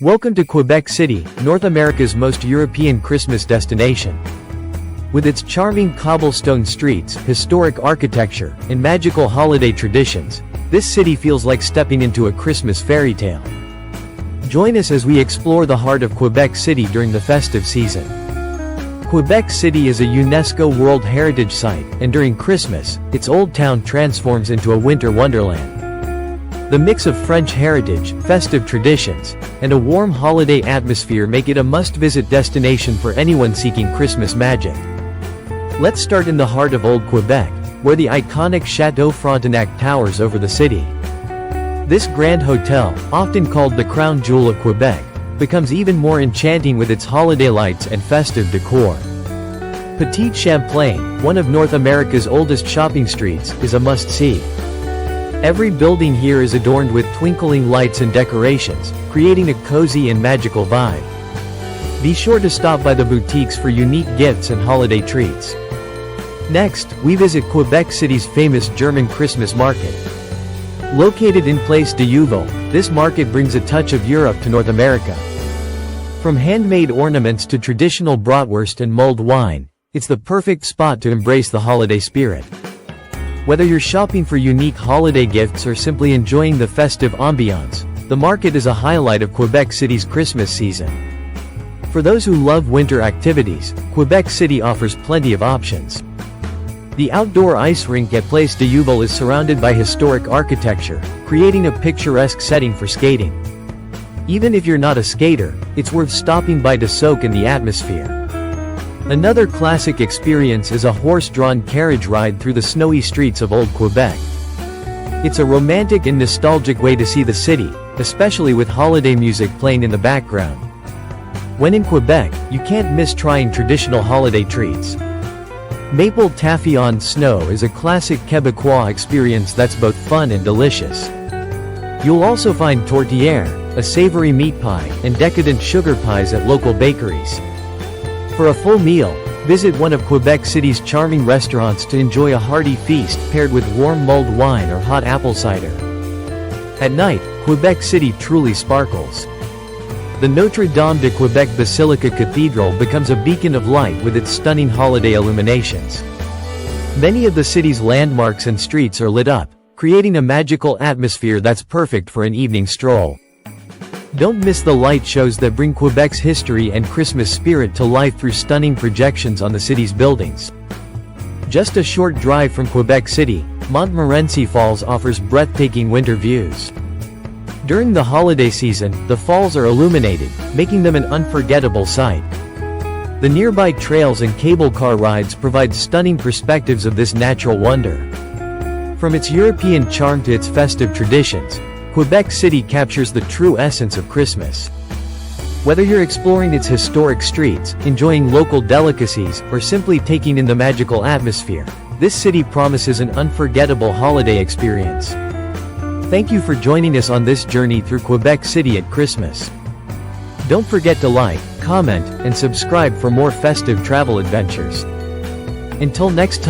Welcome to Quebec City, North America's most European Christmas destination. With its charming cobblestone streets, historic architecture, and magical holiday traditions, this city feels like stepping into a Christmas fairy tale. Join us as we explore the heart of Quebec City during the festive season. Quebec City is a UNESCO World Heritage Site, and during Christmas, its old town transforms into a winter wonderland. The mix of French heritage, festive traditions, and a warm holiday atmosphere make it a must-visit destination for anyone seeking Christmas magic. Let's start in the heart of Old Quebec, where the iconic Chateau Frontenac towers over the city. This grand hotel, often called the crown jewel of Quebec, becomes even more enchanting with its holiday lights and festive decor. Petite Champlain, one of North America's oldest shopping streets, is a must-see. Every building here is adorned with twinkling lights and decorations, creating a cozy and magical vibe. Be sure to stop by the boutiques for unique gifts and holiday treats. Next, we visit Quebec City's famous German Christmas market. Located in Place de Youville, this market brings a touch of Europe to North America. From handmade ornaments to traditional bratwurst and mulled wine, it's the perfect spot to embrace the holiday spirit. Whether you're shopping for unique holiday gifts or simply enjoying the festive ambiance, the market is a highlight of Quebec City's Christmas season. For those who love winter activities, Quebec City offers plenty of options. The outdoor ice rink at Place de Youville is surrounded by historic architecture, creating a picturesque setting for skating. Even if you're not a skater, it's worth stopping by to soak in the atmosphere. Another classic experience is a horse-drawn carriage ride through the snowy streets of Old Quebec. It's a romantic and nostalgic way to see the city, especially with holiday music playing in the background. When in Quebec, you can't miss trying traditional holiday treats. Maple taffy on snow is a classic Quebecois experience that's both fun and delicious. You'll also find tourtière, a savory meat pie, and decadent sugar pies at local bakeries. For a full meal, visit one of Quebec City's charming restaurants to enjoy a hearty feast paired with warm mulled wine or hot apple cider. At night, Quebec City truly sparkles. The Notre Dame de Quebec Basilica Cathedral becomes a beacon of light with its stunning holiday illuminations. Many of the city's landmarks and streets are lit up, creating a magical atmosphere that's perfect for an evening stroll. Don't miss the light shows that bring Quebec's history and Christmas spirit to life through stunning projections on the city's buildings. Just a short drive from Quebec City, Montmorency Falls offers breathtaking winter views. During the holiday season, the falls are illuminated, making them an unforgettable sight. The nearby trails and cable car rides provide stunning perspectives of this natural wonder. From its European charm to its festive traditions, Quebec City captures the true essence of Christmas. Whether you're exploring its historic streets, enjoying local delicacies, or simply taking in the magical atmosphere, this city promises an unforgettable holiday experience. Thank you for joining us on this journey through Quebec City at Christmas. Don't forget to like, comment, and subscribe for more festive travel adventures. Until next time.